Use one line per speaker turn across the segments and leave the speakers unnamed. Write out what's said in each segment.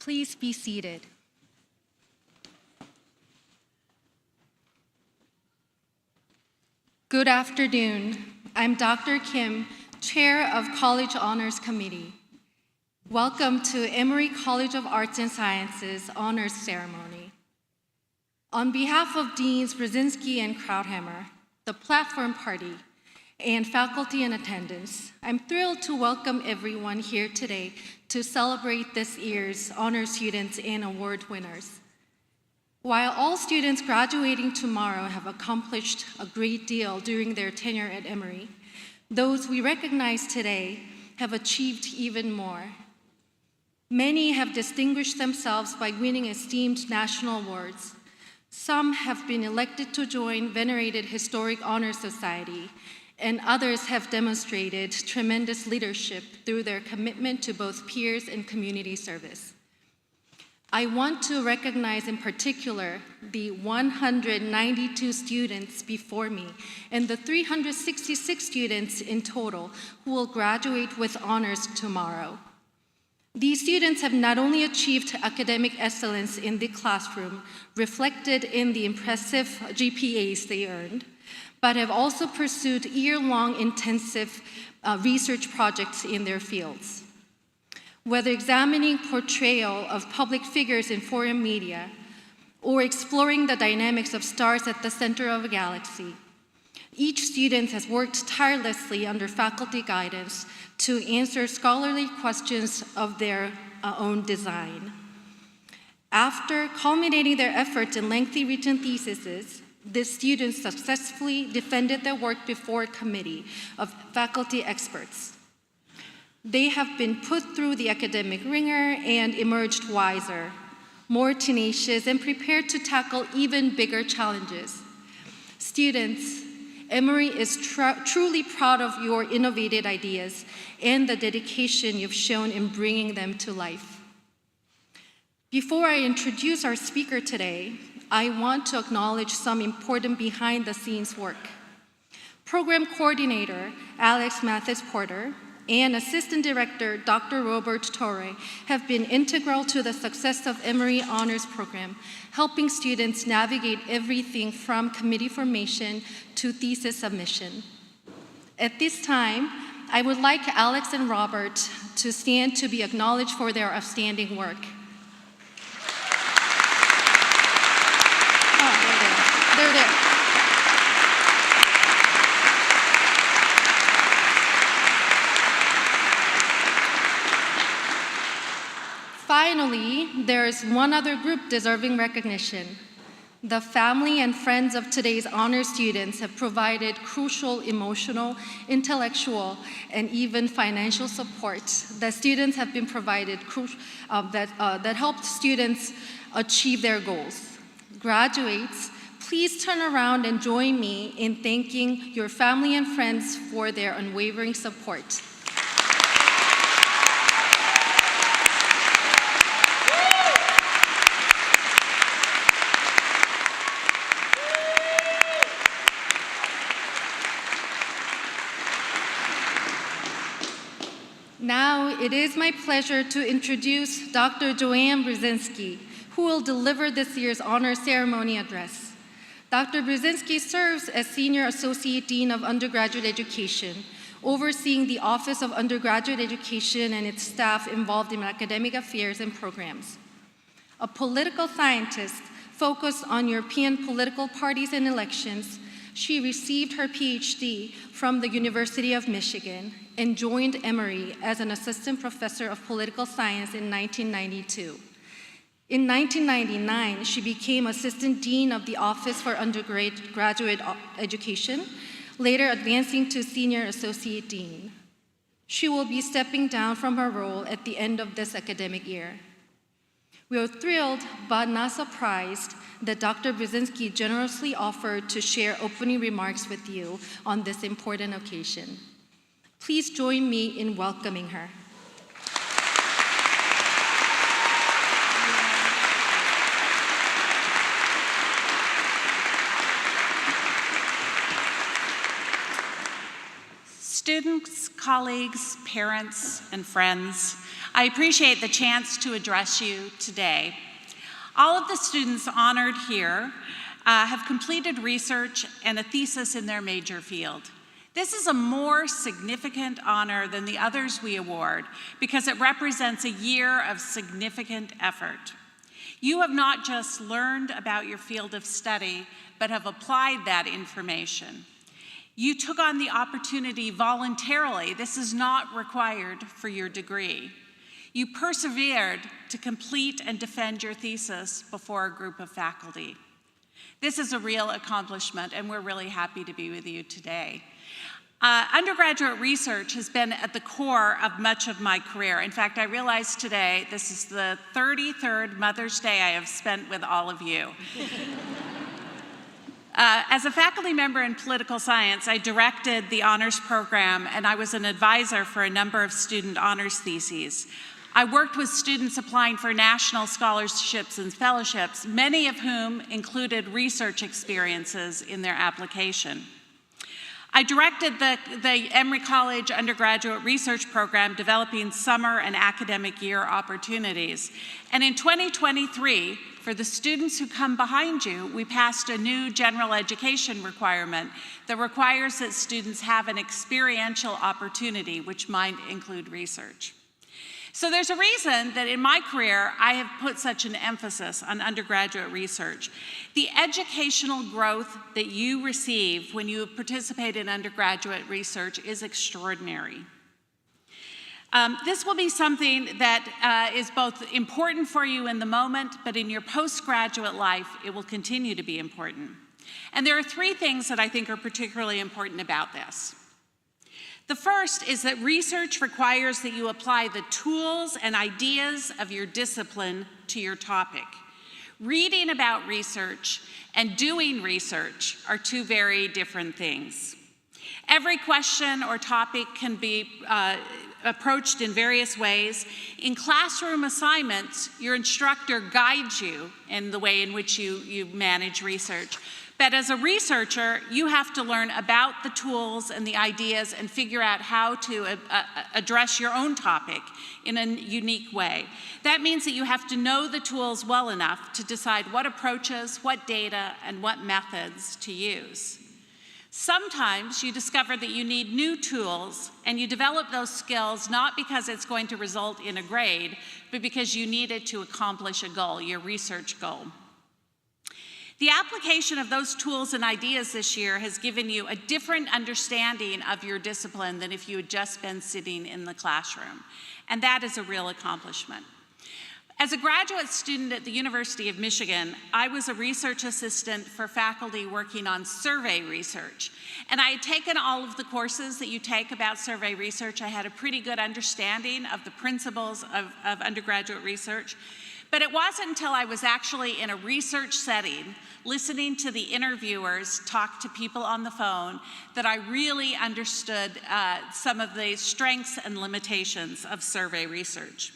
Please be seated. Good afternoon. I'm Dr. Kim, Chair of College Honors Committee. Welcome to Emory College of Arts and Sciences Honors Ceremony. On behalf of Deans Brzinski and Krauthammer, the platform party, and faculty in attendance, I'm thrilled to welcome everyone here today to celebrate this year's honor students and award winners. While all students graduating tomorrow have accomplished a great deal during their tenure at Emory, those we recognize today have achieved even more. Many have distinguished themselves by winning esteemed national awards. Some have been elected to join venerated historic honor society, and others have demonstrated tremendous leadership through their commitment to both peers and community service. I want to recognize in particular the 192 students before me and the 366 students in total who will graduate with honors tomorrow. These students have not only achieved academic excellence in the classroom, reflected in the impressive GPAs they earned, but have also pursued year-long intensive research projects in their fields. Whether examining portrayal of public figures in foreign media or exploring the dynamics of stars at the center of a galaxy, each student has worked tirelessly under faculty guidance to answer scholarly questions of their own design. After culminating their efforts in lengthy written theses, the students successfully defended their work before a committee of faculty experts. They have been put through the academic ringer and emerged wiser, more tenacious, and prepared to tackle even bigger challenges. Students, Emory is truly proud of your innovative ideas and the dedication you've shown in bringing them to life. Before I introduce our speaker today, I want to acknowledge some important behind-the-scenes work. Program Coordinator Alex Mathis-Porter and Assistant Director Dr. Robert Torre have been integral to the success of Emory Honors Program, helping students navigate everything from committee formation to thesis submission. At this time, I would like Alex and Robert to stand to be acknowledged for their outstanding work. They're there. Finally, there is one other group deserving recognition. The family and friends of today's honor students have provided crucial emotional, intellectual, and even financial support that students have been provided that helped students achieve their goals. Graduates, please turn around and join me in thanking your family and friends for their unwavering support. Now, it is my pleasure to introduce Dr. Joanne Brzinski, who will deliver this year's honors ceremony address. Dr. Brzinski serves as Senior Associate Dean of Undergraduate Education, overseeing the Office of Undergraduate Education and its staff involved in academic affairs and programs. A political scientist focused on European political parties and elections, she received her PhD from the University of Michigan and joined Emory as an assistant professor of political science in 1992. In 1999, she became Assistant Dean of the Office for Undergraduate Education, later advancing to Senior Associate Dean. She will be stepping down from her role at the end of this academic year. We are thrilled but not surprised that Dr. Brzinski generously offered to share opening remarks with you on this important occasion. Please join me in welcoming her.
Students, colleagues, parents, and friends, I appreciate the chance to address you today. All of the students honored here have completed research and a thesis in their major field. This is a more significant honor than the others we award because it represents a year of significant effort. You have not just learned about your field of study, but have applied that information. You took on the opportunity voluntarily. This is not required for your degree. You persevered to complete and defend your thesis before a group of faculty. This is a real accomplishment, and we're really happy to be with you today. Undergraduate research has been at the core of much of my career. In fact, I realized today this is the 33rd Mother's Day I have spent with all of you. As a faculty member in political science, I directed the honors program, and I was an advisor for a number of student honors theses. I worked with students applying for national scholarships and fellowships, many of whom included research experiences in their application. I directed the Emory College undergraduate research program developing summer and academic year opportunities. And in 2023, for the students who come behind you, we passed a new general education requirement that requires that students have an experiential opportunity, which might include research. So there's a reason that in my career, I have put such an emphasis on undergraduate research. The educational growth that you receive when you participate in undergraduate research is extraordinary. This will be something that is both important for you in the moment, but in your postgraduate life, it will continue to be important. And there are three things that I think are particularly important about this. The first is that research requires that you apply the tools and ideas of your discipline to your topic. Reading about research and doing research are two very different things. Every question or topic can be approached in various ways. In classroom assignments, your instructor guides you in the way in which you manage research. But as a researcher, you have to learn about the tools and the ideas and figure out how to address your own topic in a unique way. That means that you have to know the tools well enough to decide what approaches, what data, and what methods to use. Sometimes you discover that you need new tools, and you develop those skills not because it's going to result in a grade, but because you need it to accomplish a goal, your research goal. The application of those tools and ideas this year has given you a different understanding of your discipline than if you had just been sitting in the classroom, and that is a real accomplishment. As a graduate student at the University of Michigan, I was a research assistant for faculty working on survey research. And I had taken all of the courses that you take about survey research. I had a pretty good understanding of the principles of undergraduate research. But it wasn't until I was actually in a research setting, listening to the interviewers talk to people on the phone, that I really understood some of the strengths and limitations of survey research.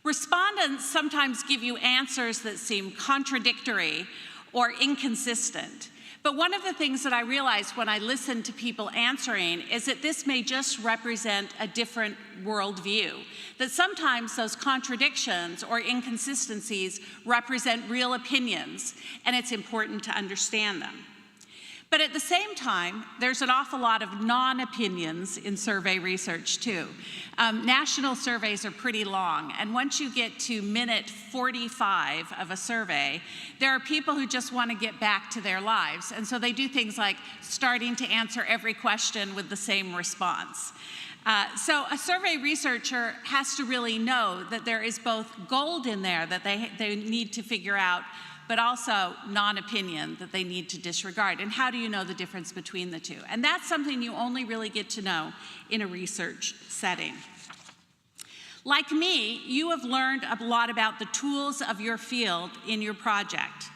Respondents sometimes give you answers that seem contradictory or inconsistent. But one of the things that I realized when I listened to people answering is that this may just represent a different worldview. That sometimes those contradictions or inconsistencies represent real opinions, and it's important to understand them. But at the same time, there's an awful lot of non-opinions in survey research too. National surveys are pretty long, and once you get to minute 45 of a survey, there are people who just want to get back to their lives, and so they do things like starting to answer every question with the same response. So a survey researcher has to really know that there is both gold in there that they need to figure out, but also non-opinion that they need to disregard. And how do you know the difference between the two? And that's something you only really get to know in a research setting. Like me, you have learned a lot about the tools of your field in your project.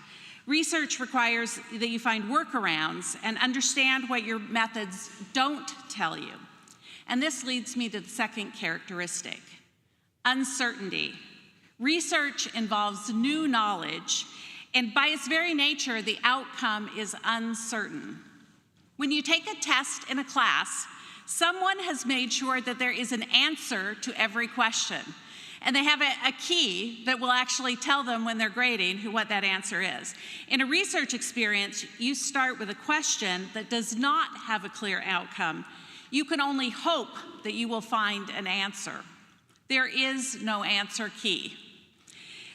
Research requires that you find workarounds and understand what your methods don't tell you. And this leads me to the second characteristic, uncertainty. Research involves new knowledge, and by its very nature, the outcome is uncertain. When you take a test in a class, Someone has made sure that there is an answer to every question. And they have a key that will actually tell them when they're grading what that answer is. In a research experience, you start with a question that does not have a clear outcome. You can only hope that you will find an answer. There is no answer key.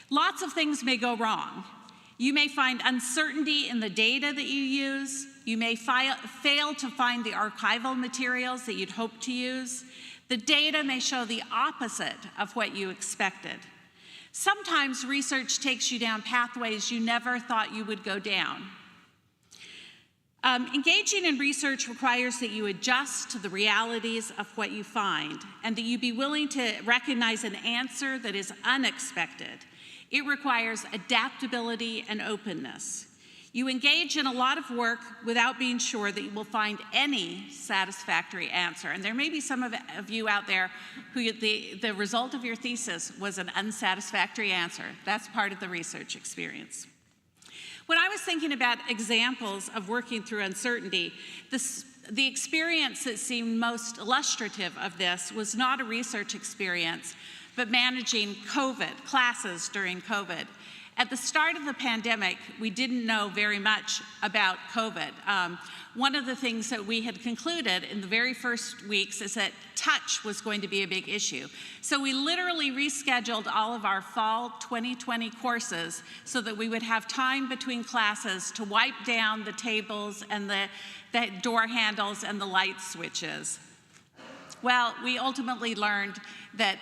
Lots of things may go wrong. You may find uncertainty in the data that you use. You may fail to find the archival materials that you'd hoped to use. The data may show the opposite of what you expected. Sometimes research takes you down pathways you never thought you would go down. Engaging in research requires that you adjust to the realities of what you find and that you be willing to recognize an answer that is unexpected. It requires adaptability and openness. You engage in a lot of work without being sure that you will find any satisfactory answer. And there may be some of you out there who the result of your thesis was an unsatisfactory answer. That's part of the research experience. When I was thinking about examples of working through uncertainty, the experience that seemed most illustrative of this was not a research experience, but managing COVID, classes during COVID. At the start of the pandemic, we didn't know very much about COVID. One of the things that we had concluded in the very first weeks is that touch was going to be a big issue. So we literally rescheduled all of our fall 2020 courses so that we would have time between classes to wipe down the tables and the door handles and the light switches. Well, we ultimately learned that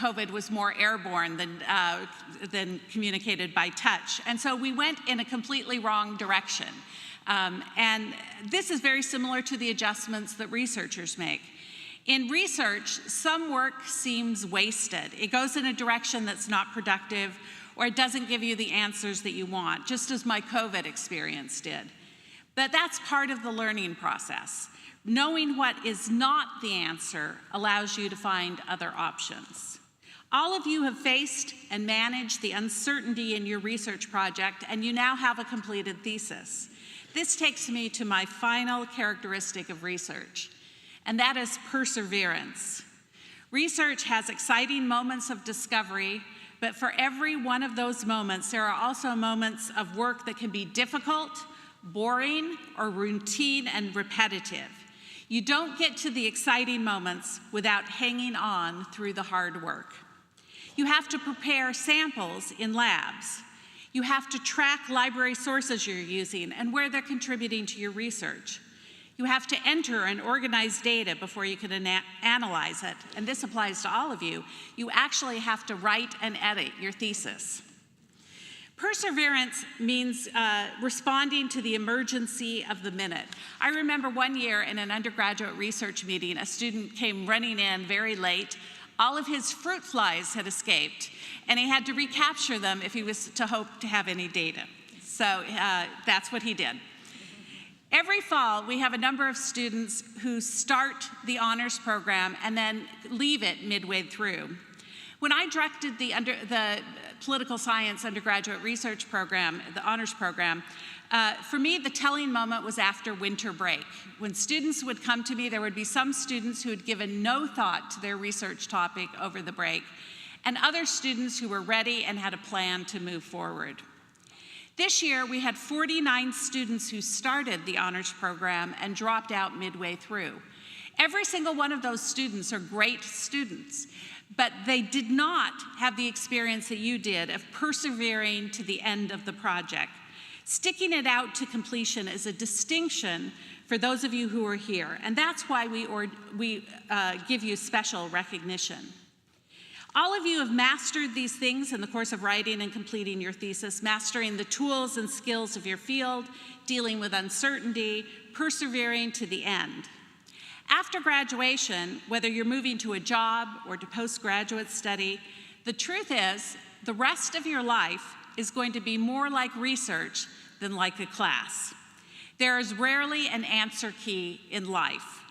COVID was more airborne than communicated by touch. And so we went in a completely wrong direction. And this is very similar to the adjustments that researchers make. In research, some work seems wasted. It goes in a direction that's not productive, or it doesn't give you the answers that you want, just as my COVID experience did. But that's part of the learning process. Knowing what is not the answer allows you to find other options. All of you have faced and managed the uncertainty in your research project, and you now have a completed thesis. This takes me to my final characteristic of research, and that is perseverance. Research has exciting moments of discovery, but for every one of those moments, there are also moments of work that can be difficult, boring, or routine and repetitive. You don't get to the exciting moments without hanging on through the hard work. You have to prepare samples in labs. You have to track library sources you're using and where they're contributing to your research. You have to enter and organize data before you can analyze it. And this applies to all of you. You actually have to write and edit your thesis. Perseverance means responding to the emergency of the minute. I remember one year in an undergraduate research meeting, a student came running in very late. All of his fruit flies had escaped, and he had to recapture them if he was to hope to have any data. So that's what he did. Every fall, we have a number of students who start the honors program and then leave it midway through. When I directed the political science undergraduate research program, the honors program, for me, the telling moment was after winter break. When students would come to me, there would be some students who had given no thought to their research topic over the break, and other students who were ready and had a plan to move forward. This year, we had 49 students who started the honors program and dropped out midway through. Every single one of those students are great students, but they did not have the experience that you did of persevering to the end of the project. Sticking it out to completion is a distinction for those of you who are here, and that's why we give you special recognition. All of you have mastered these things in the course of writing and completing your thesis, mastering the tools and skills of your field, dealing with uncertainty, persevering to the end. After graduation, whether you're moving to a job or to postgraduate study, the truth is the rest of your life is going to be more like research than like a class. There is rarely an answer key in life.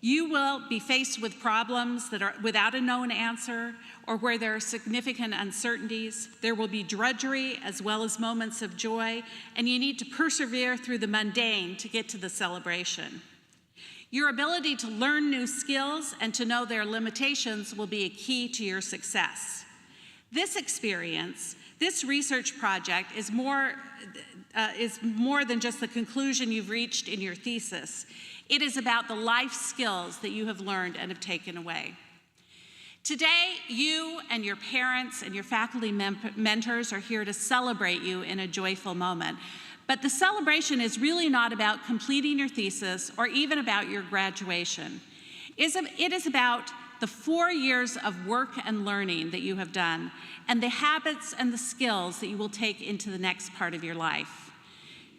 You will be faced with problems that are without a known answer or where there are significant uncertainties. There will be drudgery as well as moments of joy, and you need to persevere through the mundane to get to the celebration. Your ability to learn new skills and to know their limitations will be a key to your success. This experience, this research project is more than just the conclusion you've reached in your thesis. It is about the life skills that you have learned and have taken away. Today, you and your parents and your faculty mentors are here to celebrate you in a joyful moment. But the celebration is really not about completing your thesis or even about your graduation. It is about the 4 years of work and learning that you have done and the habits and the skills that you will take into the next part of your life.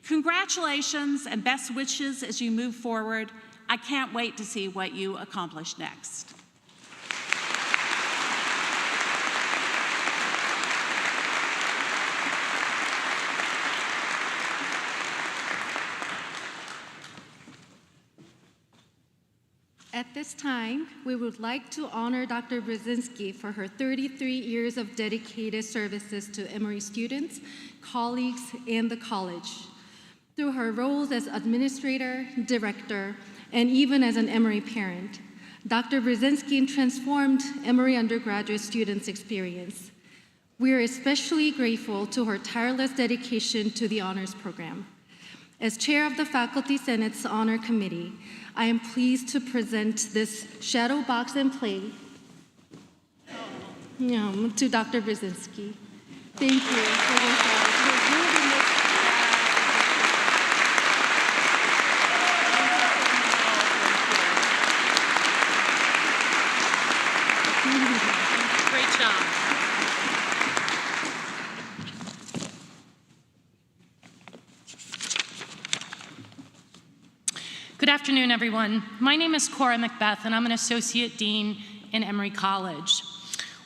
Congratulations and best wishes as you move forward. I can't wait to see what you accomplish next.
At this time, we would like to honor Dr. Brzinski for her 33 years of dedicated services to Emory students, colleagues, and the college. Through her roles as administrator, director, and even as an Emory parent, Dr. Brzinski transformed Emory undergraduate students' experience. We are especially grateful to her tireless dedication to the honors program. As chair of the Faculty Senate's Honor Committee, I am pleased to present this shadow box and plate to Dr. Brzinski. Thank you for this
Great job.
Good afternoon, everyone. My name is Cora Macbeth, and I'm an Associate Dean in Emory College.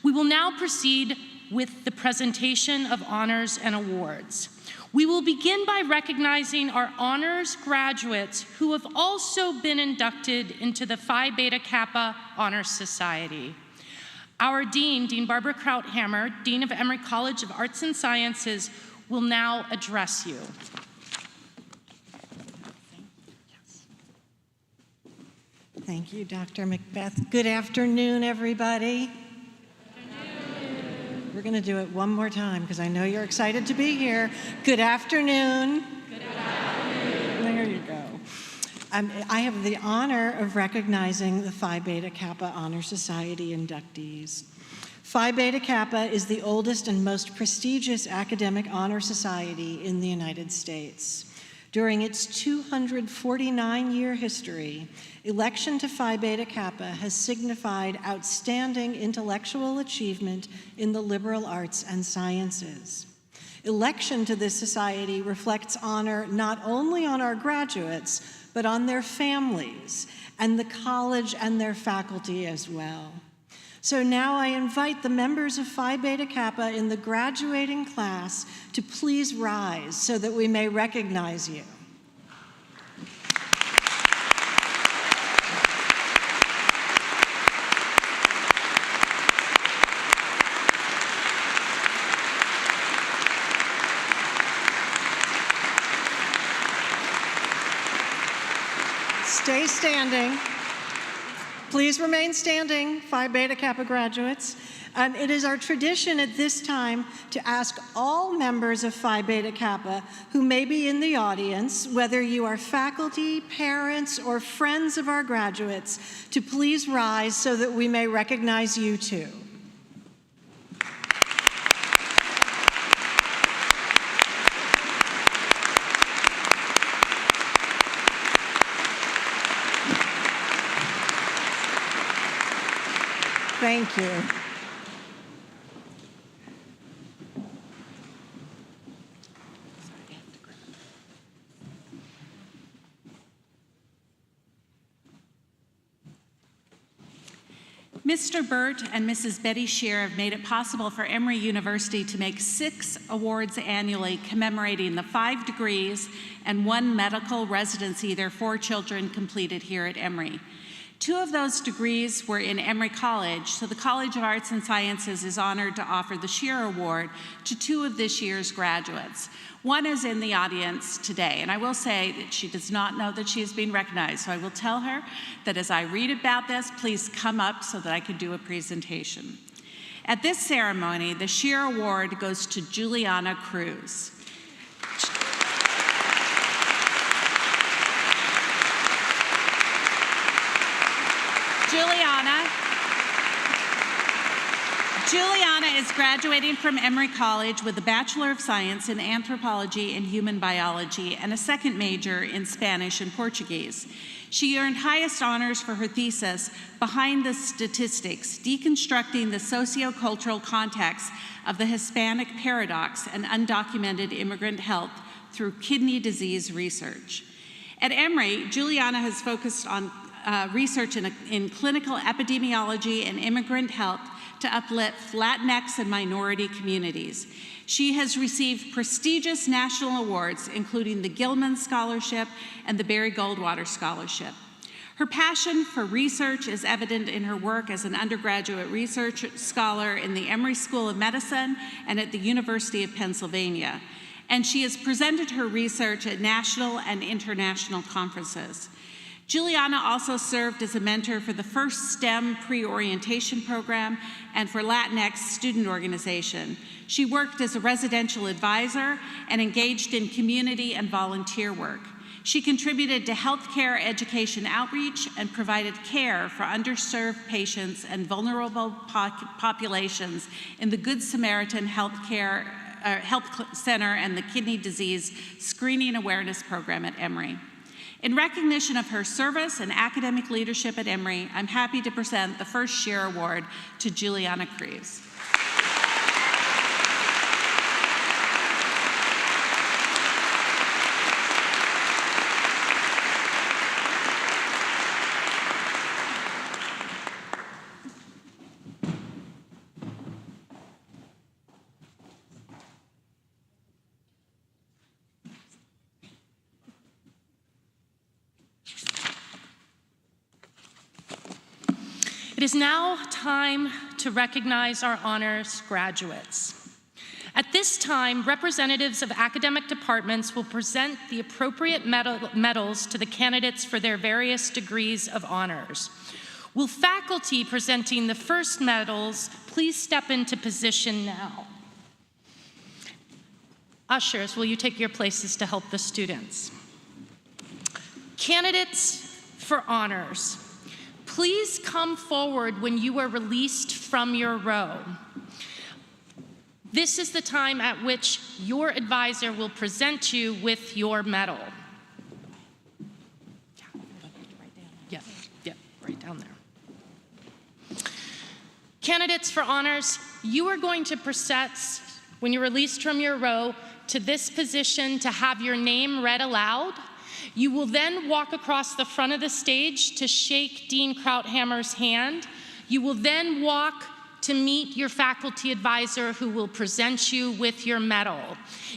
We will now proceed with the presentation of honors and awards. We will begin by recognizing our honors graduates who have also been inducted into the Phi Beta Kappa Honors Society. Our Dean, Dean Barbara Krauthammer, Dean of Emory College of Arts and Sciences, will now address you.
Thank you, Dr. Macbeth. Good afternoon, everybody.
Good afternoon.
We're going to do it one more time because I know you're excited to be here. Good afternoon.
Good afternoon.
There you go. I have the honor of recognizing the Phi Beta Kappa Honor Society inductees. Phi Beta Kappa is the oldest and most prestigious academic honor society in the United States. During its 249-year history, election to Phi Beta Kappa has signified outstanding intellectual achievement in the liberal arts and sciences. Election to this society reflects honor not only on our graduates, but on their families and the college and their faculty as well. So now I invite the members of Phi Beta Kappa in the graduating class to please rise so that we may recognize you. Stay standing. Please remain standing, Phi Beta Kappa graduates. It is our tradition at this time to ask all members of Phi Beta Kappa who may be in the audience, whether you are faculty, parents, or friends of our graduates, to please rise so that we may recognize you too. Thank you.
Mr. Burt and Mrs. Betty Shear have made it possible for Emory University to make 6 awards annually commemorating the 5 degrees and 1 medical residency their 4 children completed here at Emory. 2 of those degrees were in Emory College, so the College of Arts and Sciences is honored to offer the Shear Award to 2 of this year's graduates. One is in the audience today, and I will say that she does not know that she is being recognized, so I will tell her that as I read about this, please come up so that I can do a presentation. At this ceremony, the Shear Award goes to Juliana Cruz. Juliana is graduating from Emory College with a Bachelor of Science in Anthropology and Human Biology and a second major in Spanish and Portuguese. She earned highest honors for her thesis, Behind the Statistics, Deconstructing the Sociocultural Context of the Hispanic Paradox and Undocumented Immigrant Health through Kidney Disease Research. At Emory, Juliana has focused on research in clinical epidemiology and immigrant health to uplift Latinx and minority communities. She has received prestigious national awards, including the Gilman Scholarship and the Barry Goldwater Scholarship. Her passion for research is evident in her work as an undergraduate research scholar in the Emory School of Medicine and at the University of Pennsylvania. And she has presented her research at national and international conferences. Juliana also served as a mentor for the first STEM pre-orientation program and for Latinx student organization. She worked as a residential advisor and engaged in community and volunteer work. She contributed to healthcare education outreach and provided care for underserved patients and vulnerable populations in the Good Samaritan Health Center and the Kidney Disease Screening Awareness Program at Emory. In recognition of her service and academic leadership at Emory, I'm happy to present the first Shear Award to Juliana Cruz.
It is now time to recognize our honors graduates. At this time, representatives of academic departments will present the appropriate medals to the candidates for their various degrees of honors. Will faculty presenting the first medals please step into position now? Ushers, will you take your places to help the students? Candidates for honors, please come forward when you are released from your row. This is the time at which your advisor will present you with your medal. Yeah, right down there. Candidates for honors, you are going to process, when you're released from your row, to this position to have your name read aloud. You will then walk across the front of the stage to shake Dean Krauthammer's hand. You will then walk to meet your faculty advisor who will present you with your medal.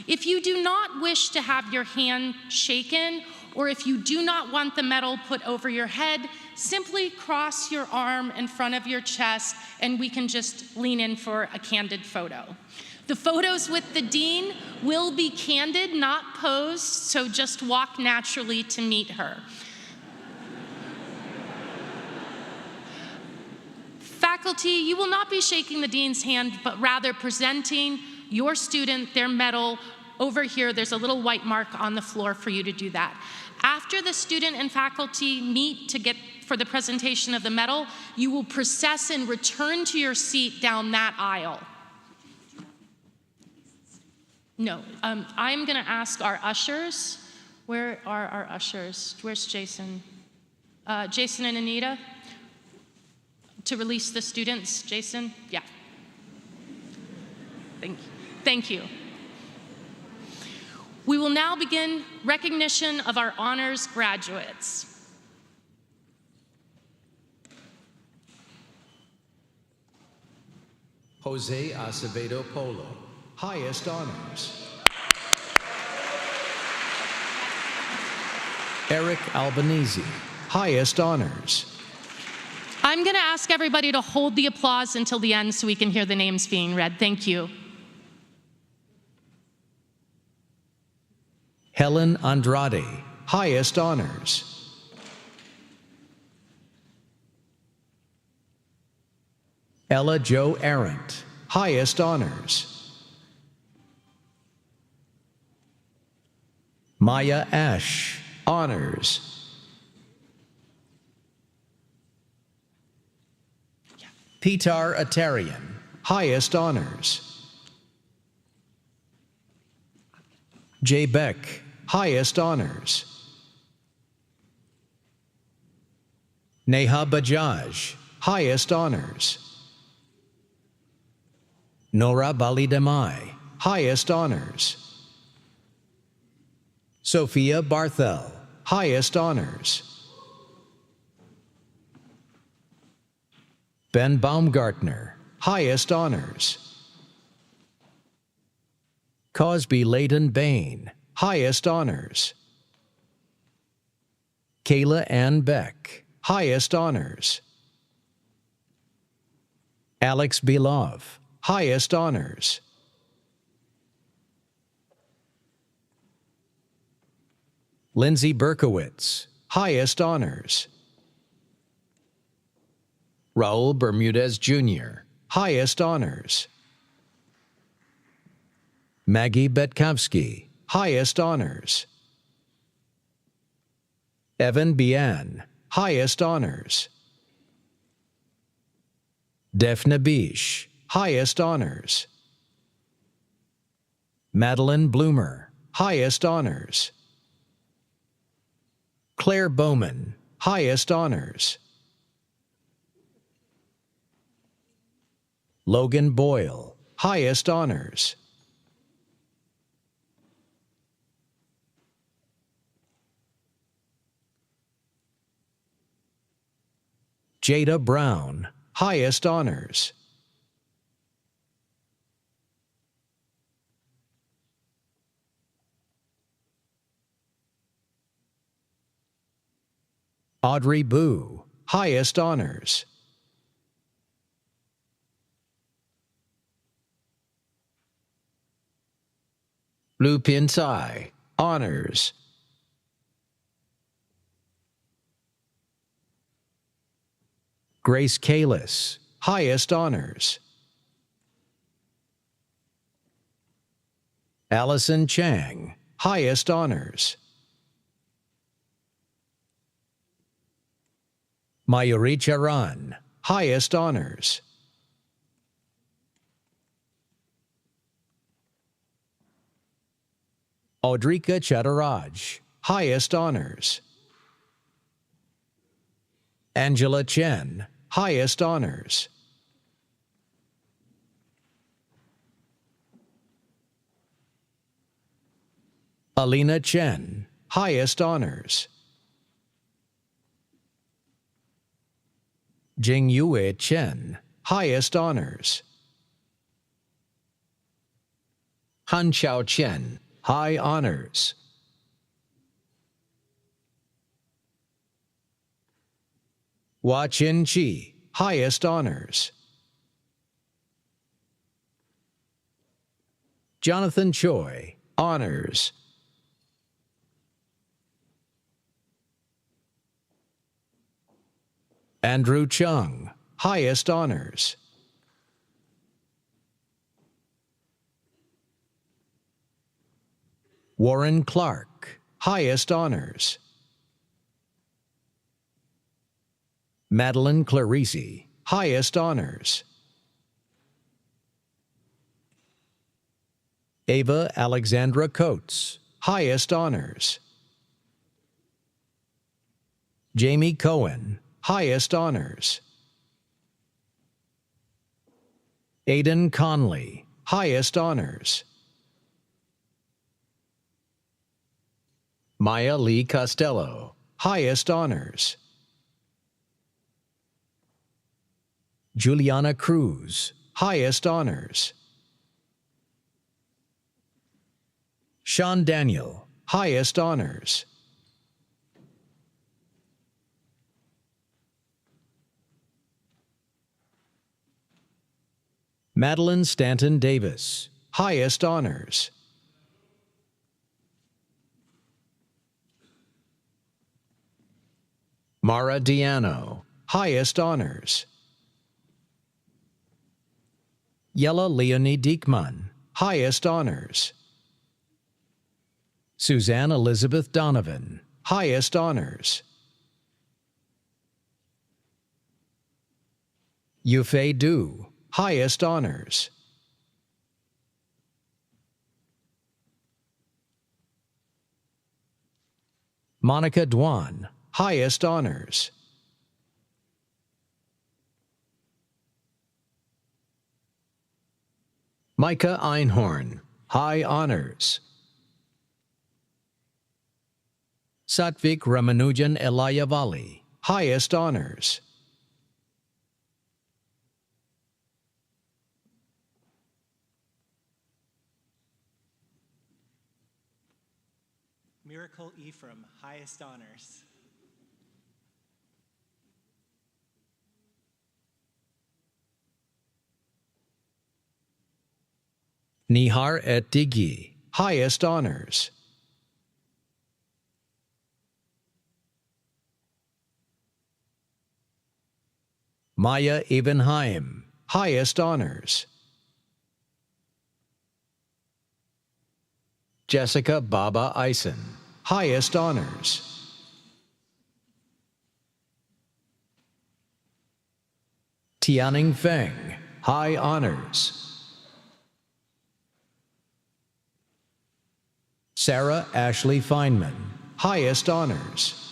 If you do not wish to have your hand shaken, or if you do not want the medal put over your head, simply cross your arm in front of your chest and we can just lean in for a candid photo. The photos with the dean will be candid, not posed, so just walk naturally to meet her. Faculty, you will not be shaking the dean's hand, but rather presenting your student their medal. Over here, there's a little white mark on the floor for you to do that. After the student and faculty meet for the presentation of the medal, you will process and return to your seat down that aisle. No, I'm gonna ask our ushers. Where are our ushers? Where's Jason? Jason and Anita? To release the students, Jason? Yeah. Thank you. We will now begin recognition of our honors graduates.
Jose Acevedo Polo, highest honors. Eric Albanese, highest honors.
I'm going to ask everybody to hold the applause until the end so we can hear the names being read. Thank you.
Helen Andrade, highest honors. Ella Jo Arendt, highest honors. Maya Ash, honors. Pitar Atarian, highest honors. Jay Beck, highest honors. Neha Bajaj, highest honors. Nora Balidamai, highest honors. Sophia Barthel, highest honors. Ben Baumgartner, highest honors. Cosby Layden Bain, highest honors. Kayla Ann Beck, highest honors. Alex Belov, highest honors. Lindsay Berkowitz, highest honors. Raul Bermudez Jr., highest honors. Maggie Betkovsky, highest honors. Evan Bian, highest honors. Defna Bish, highest honors. Madeline Bloomer, highest honors. Claire Bowman, highest honors. Logan Boyle, highest honors. Jada Brown, highest honors. Audrey Boo, highest honors. Lu Pin Tsai, honors. Grace Kalis, highest honors. Allison Chang, highest honors. Mayuri Charan, highest honors. Audrika Chattaraj, highest honors. Angela Chen, highest honors. Alina Chen, highest honors. Jingyue Chen, highest honors. Han Xiao Chen, high honors. Hua Chin Chi, highest honors. Jonathan Choi, honors. Andrew Chung, highest honors. Warren Clark, highest honors. Madeline Clarice, highest honors. Ava Alexandra Coates, highest honors. Jamie Cohen, highest honors. Aidan Conley, highest honors. Maya Lee Costello, highest honors. Juliana Cruz, highest honors. Sean Daniel, highest honors. Madeline Stanton Davis, highest honors. Mara Diano, highest honors. Yella Leonie Diekman, highest honors. Suzanne Elizabeth Donovan, highest honors. Yufei Du, highest honors. Monica Dwan, highest honors. Micah Einhorn, high honors. Satvik Ramanujan Elayavali, highest honors.
Miracle Ephraim, highest honors.
Nihar Et Digi, highest honors. Maya Ebenheim, highest honors. Jessica Baba Eisen, highest honors. Tianing Feng, high honors. Sarah Ashley Feynman, highest honors.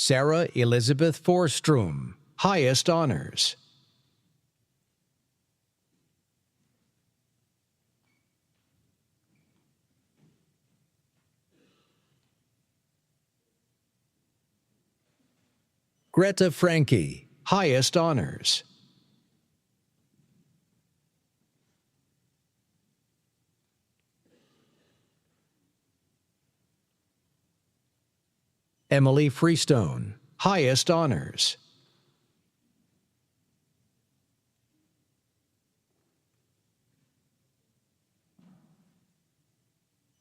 Sarah Elizabeth Forstrom, highest honors. Greta Franke, highest honors. Emily Freestone, highest honors.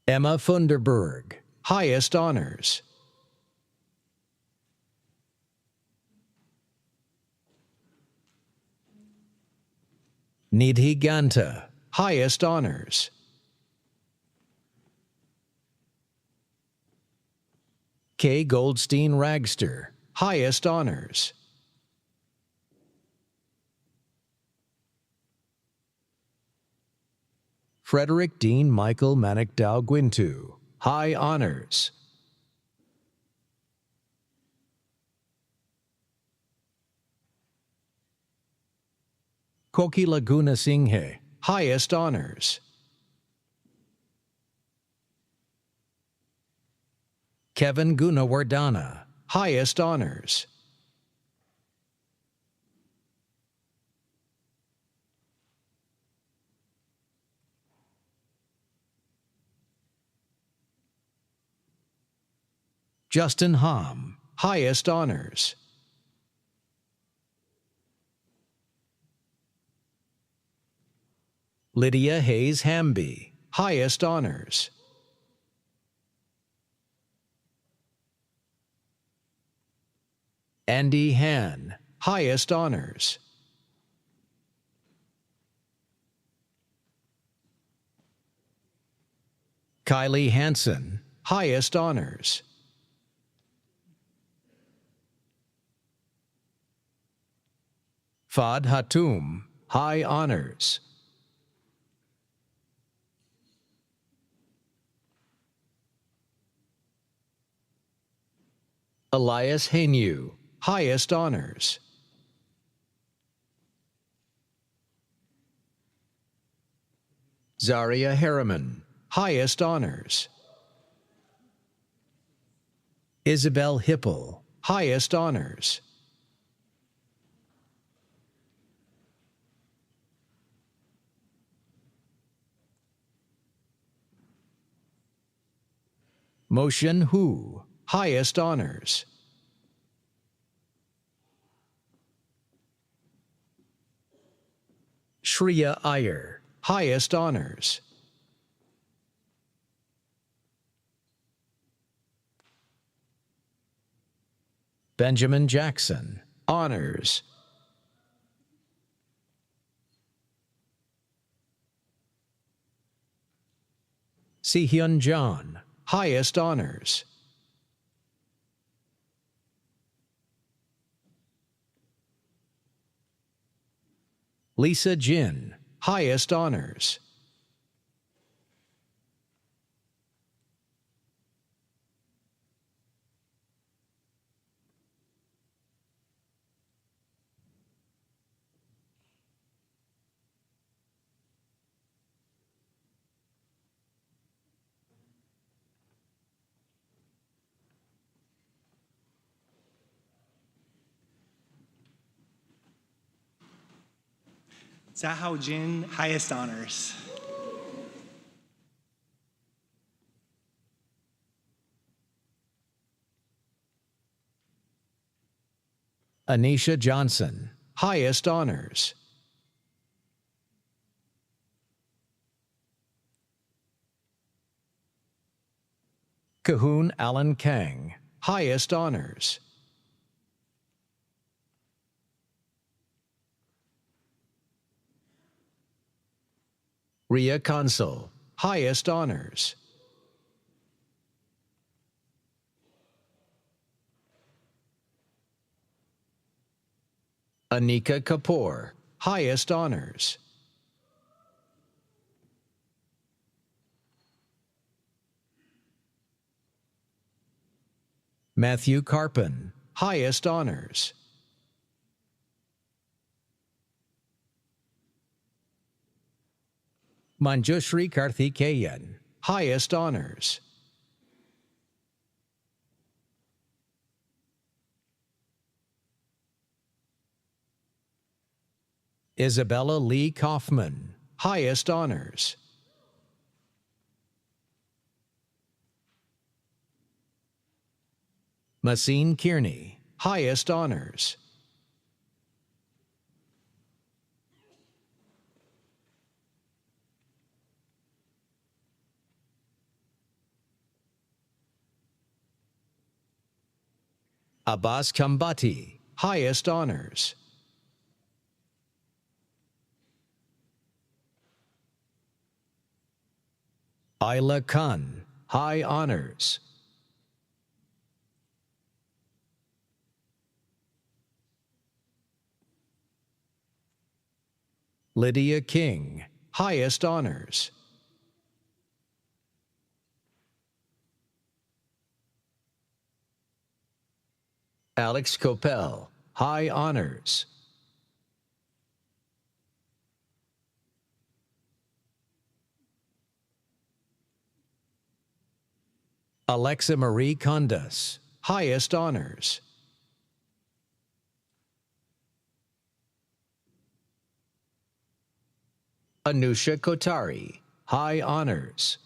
Emma Funderburg, highest honors. Nidhi Ganta, highest honors. Kay Goldstein Ragster, highest honors. Frederick Dean Michael Manikdow Gwintu, high honors. Koki Laguna Singhe, highest honors. Kevin Gunawardana, highest honors. Justin Hom, highest honors. Lydia Hayes Hamby, highest honors. Andy Han, highest honors. Kylie Hansen, highest honors. Fad Hatum, high honors. Elias Hainu, highest honors. Zaria Harriman, highest honors. Isabel Hipple, highest honors. Motion Hu, highest honors. Shreya Iyer, highest honors. Benjamin Jackson, honors. Si-hyun John, highest honors. Lisa Jin, highest honors.
Zahao Jin, highest honors.
Anisha Johnson, highest honors. Cahoon Alan Kang, highest honors. Ria Consul, highest honors. Anika Kapoor, highest honors. Matthew Carpin, highest honors. Manjushri Karthikeyan, highest honors. Isabella Lee Kaufman, highest honors. Massine Kearney, highest honors. Abbas Kambati, highest honors. Ayla Khan, high honors. Lydia King, highest honors. Alex Coppell, high honors. Alexa Marie Condas, highest honors. Anusha Kotari, high honors.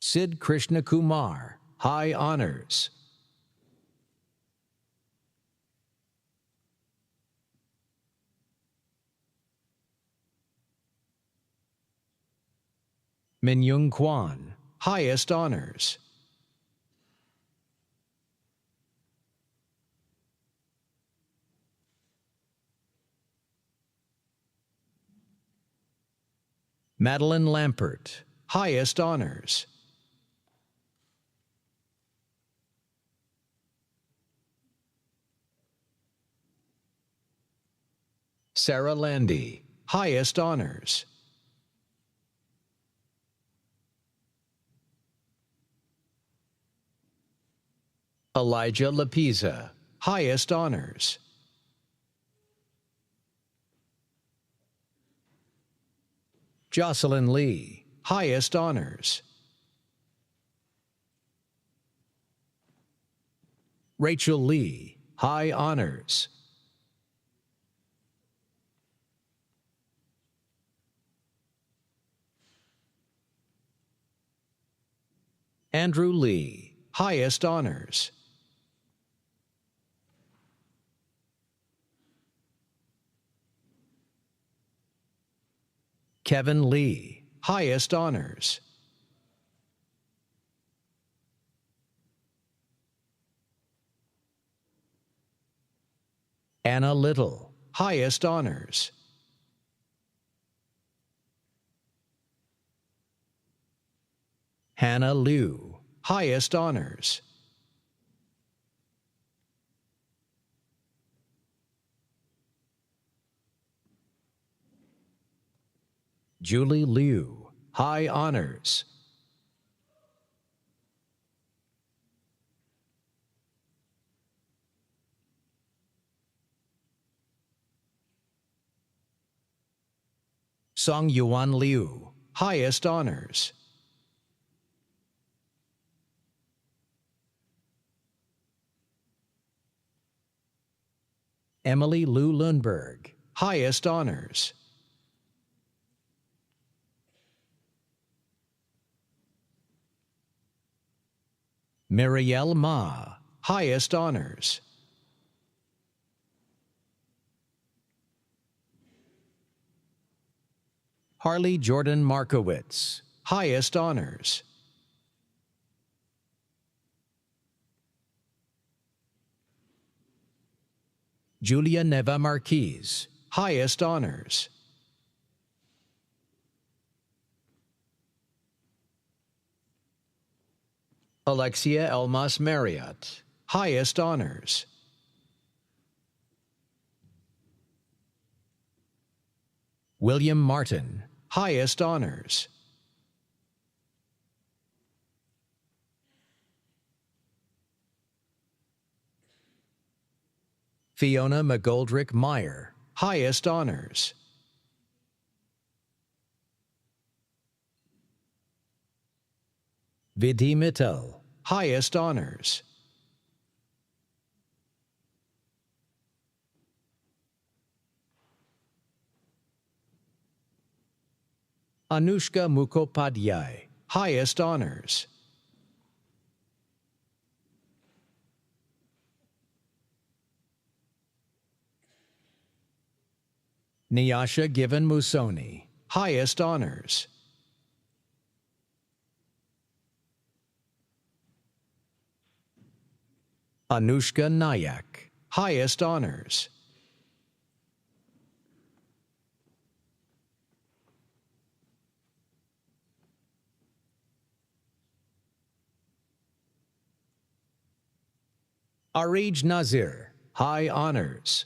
Sid Krishna Kumar, high honors. Minyoung Kwan, highest honors. Madeline Lampert, highest honors. Sarah Landy, highest honors. Elijah Lapiza, highest honors. Jocelyn Lee, highest honors. Rachel Lee, high honors. Andrew Lee, highest honors. Kevin Lee, highest honors. Anna Little, highest honors. Hannah Liu, highest honors. Julie Liu, high honors. Song Yuan Liu, highest honors. Emily Lou Lundberg, highest honors. Mirielle Ma, highest honors. Harley Jordan Markowitz, highest honors. Julia Neva Marquez, highest honors. Alexia Elmas Marriott, highest honors. William Martin, highest honors. Fiona McGoldrick Meyer, highest honors. Vidhi Mittal, highest honors. Anushka Mukhopadhyay, highest honors. Nyasha Given Musoni, highest honors. Anushka Nayak, highest honors. Arij Nazir, high honors.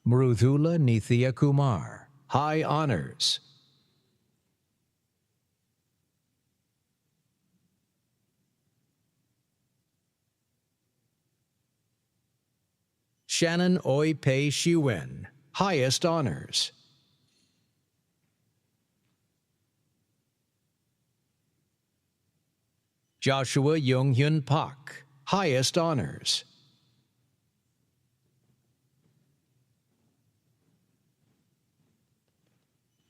Mrudula Nithya Kumar, high honors. Shannon Oi Pei Shiwen, highest honors. Joshua Yonghyun Pak, highest honors.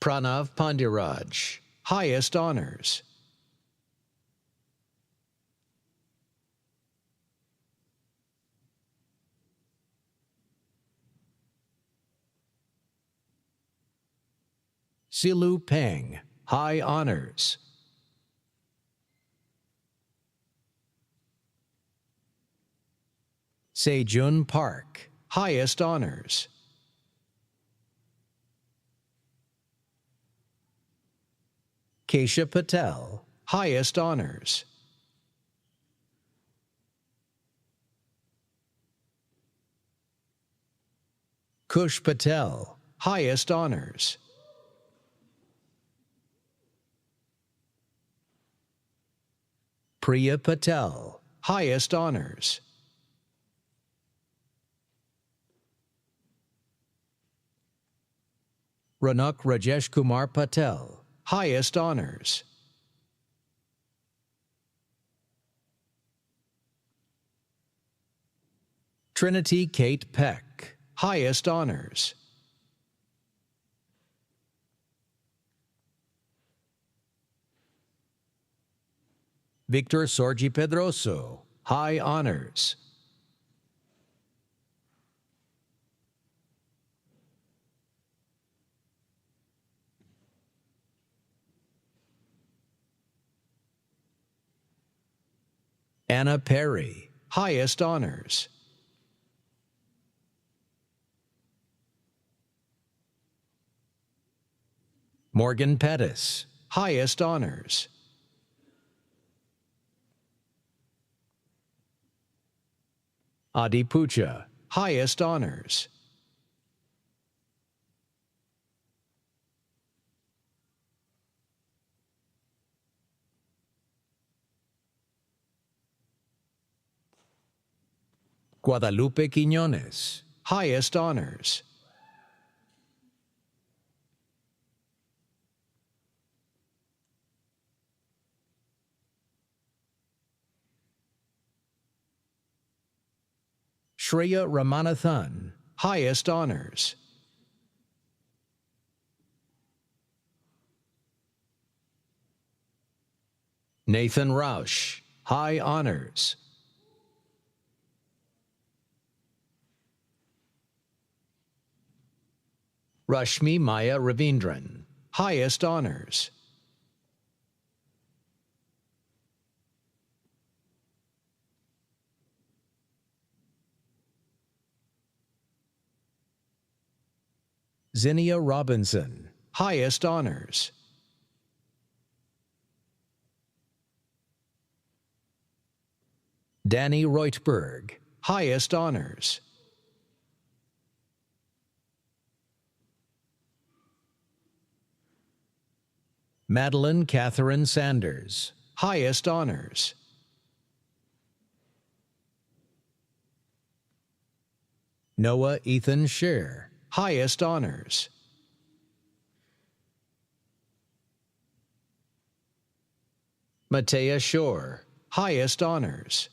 Pranav Pandiraj, highest honors. Silu Peng, high honors. Sejun Park, highest honors. Keisha Patel, highest honors. Kush Patel, highest honors. Priya Patel, highest honors. Ranak Rajesh Kumar Patel, highest honors. Trinity Kate Peck, highest honors. Victor Sorgi Pedroso, High Honors. Anna Perry, Highest Honors. Morgan Pettis, Highest Honors. Adi Pucha, Highest Honors. Guadalupe Quiñones, Highest Honors. Shreya Ramanathan, Highest Honors. Nathan Rausch, High Honors. Rashmi Maya Ravindran, Highest Honors. Zinnia Robinson, Highest Honors. Danny Reutberg, Highest Honors. Madeline Catherine Sanders, Highest Honors. Noah Ethan Shear, Highest Honors. Matea Shore, Highest Honors.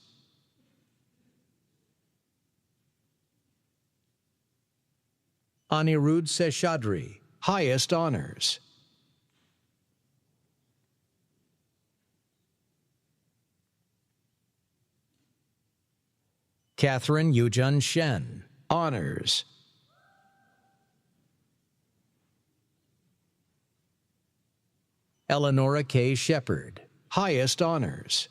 Anirudh Seshadri, Highest Honors. Catherine Yujun Shen, Honors. Eleonora K. Shepard, Highest Honors.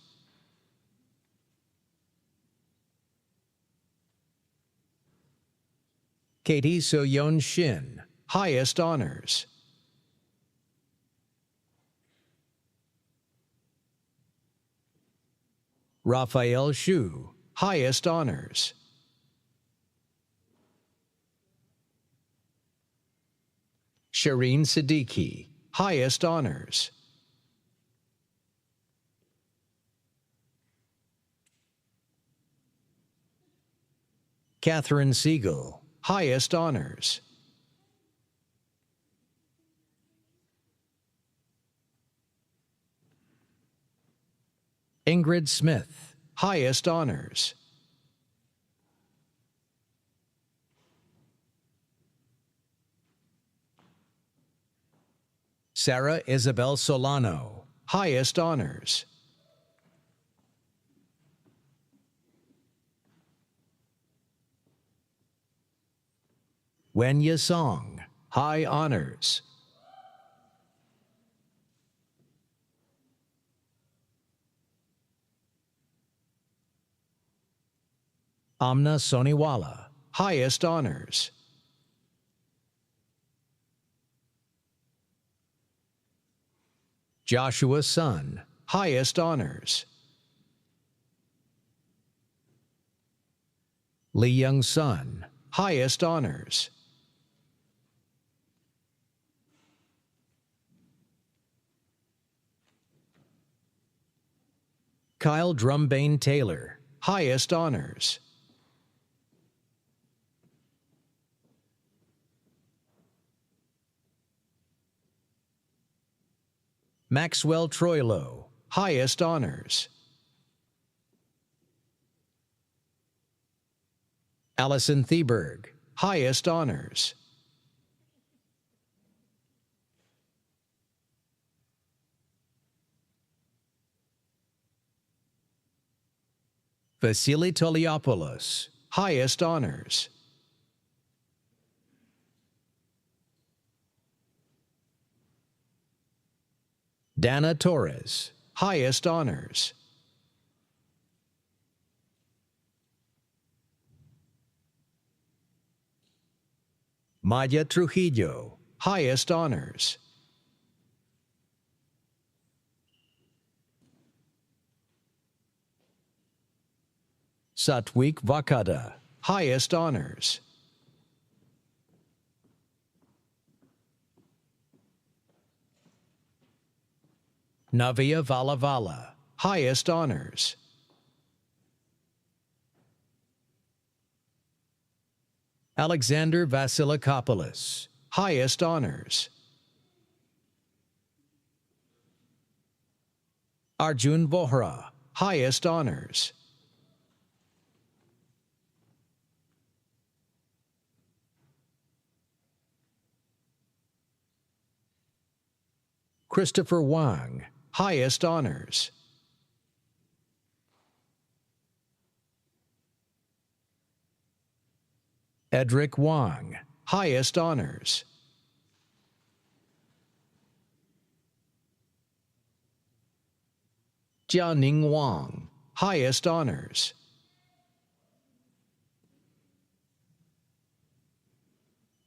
Katie Soyeon Shin, Highest Honors. Raphael Shu, Highest Honors. Shireen Siddiqui, Highest Honors. Catherine Siegel, Highest Honors. Ingrid Smith, Highest Honors. Sarah Isabel Solano, Highest Honors. Wen Yasong, High Honors. Amna Soniwala, Highest Honors. Joshua Sun, Highest Honors. Lee Young Sun, Highest Honors. Kyle Drumbane Taylor, Highest Honors. Maxwell Troilo, Highest Honors. Allison Theberg, Highest Honors. Vasily Toliopoulos, highest honors. Dana Torres, highest honors. Maya Trujillo, highest honors. Satwik Vakada, highest honors. Navia Valavala, highest honors. Alexander Vasilikopoulos, highest honors. Arjun Vohra, highest honors. Christopher Wang, highest honors. Edric Wang, highest honors. Jianing Wang, highest honors.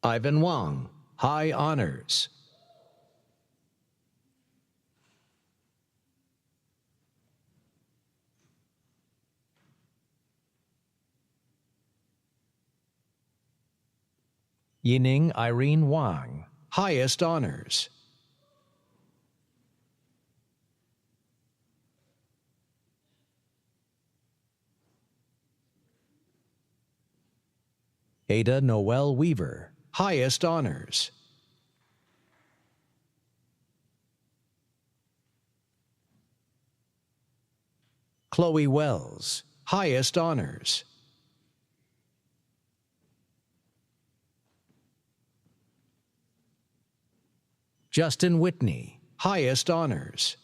Ivan Wang, high honors. Yining Irene Wang, highest honors. Ada Noel Weaver, highest honors. Chloe Wells, highest honors. Justin Whitney, highest honors.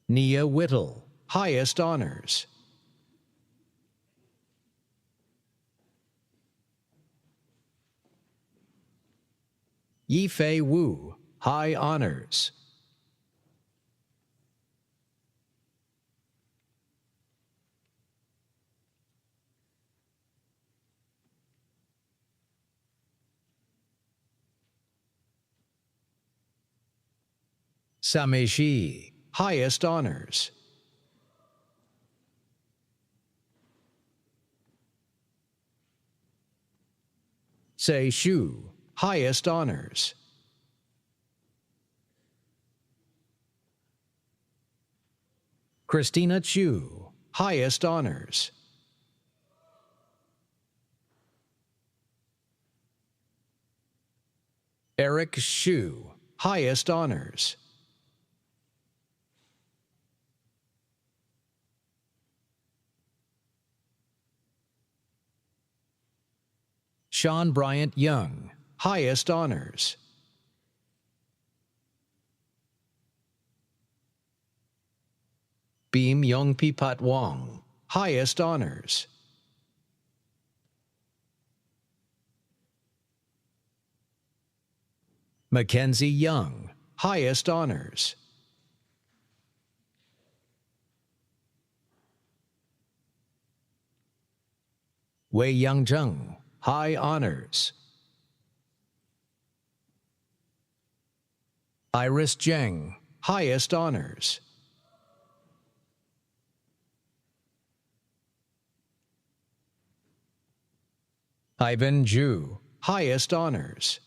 Nia Whittle, highest honors. Yifei Wu, high honors. Sameshi, highest honors. Sei Shu, highest honors. Christina Chu, highest honors. Eric Shu, highest honors. Sean Bryant Young, highest honors. Beam Yongpi Pat Wong, highest honors. Mackenzie Young, highest honors. Wei Yangzheng, high honors. Iris Zheng, highest honors. Ivan Zhu, highest honors.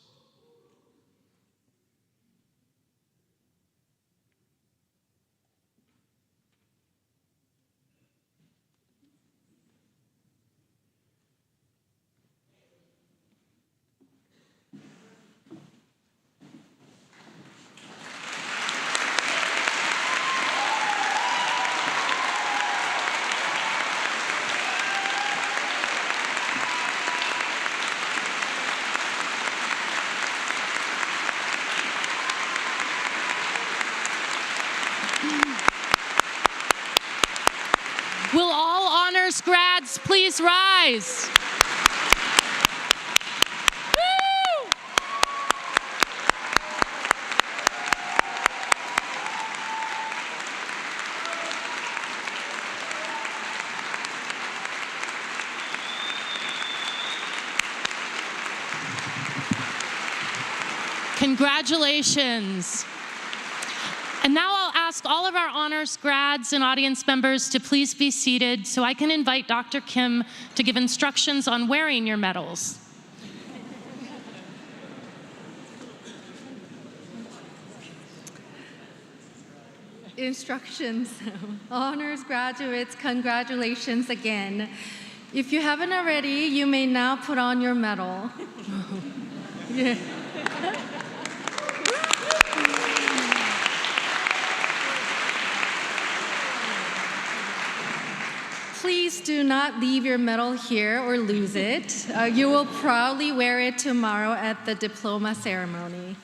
Please rise. Woo! Congratulations. And now I'll ask all of our honors grads and audience members to please be seated so I can invite Dr. Kim to give instructions on wearing your medals.
Instructions. Honors graduates, congratulations again. If you haven't already, you may now put on your medal. Yeah. Please do not leave your medal here or lose it. You will proudly wear it tomorrow at the diploma ceremony.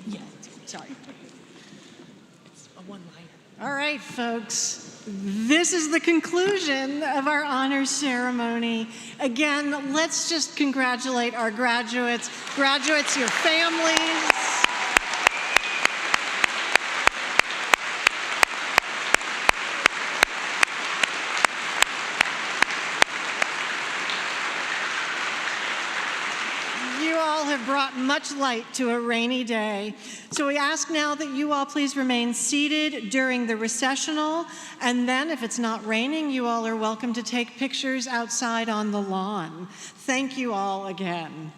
Yeah, sorry. It's a one-liner.
All right, folks. This is the conclusion of our honors ceremony. Again, let's just congratulate our graduates, your families. You all have brought much light to a rainy day. So we ask now that you all please remain seated during the recessional, and then if it's not raining, you all are welcome to take pictures outside on the lawn. Thank you all again.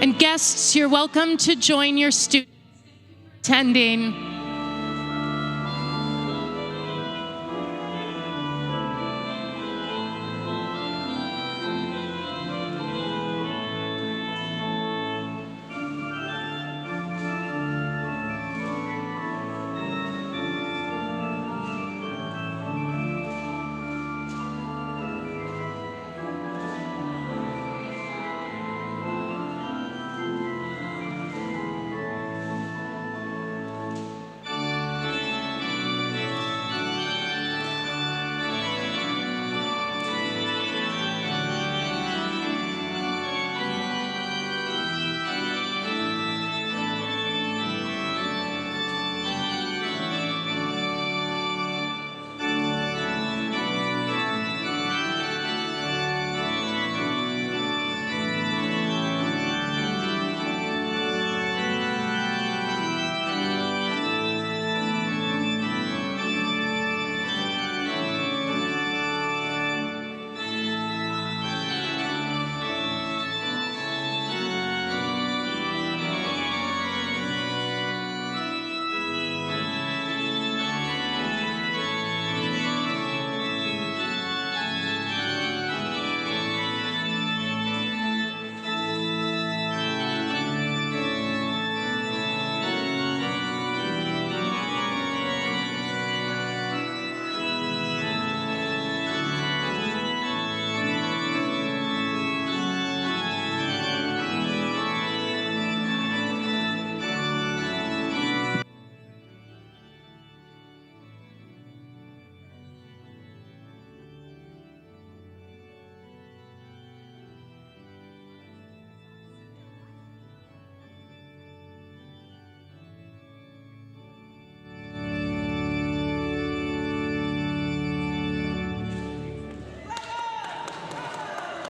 And guests, you're welcome to join your students attending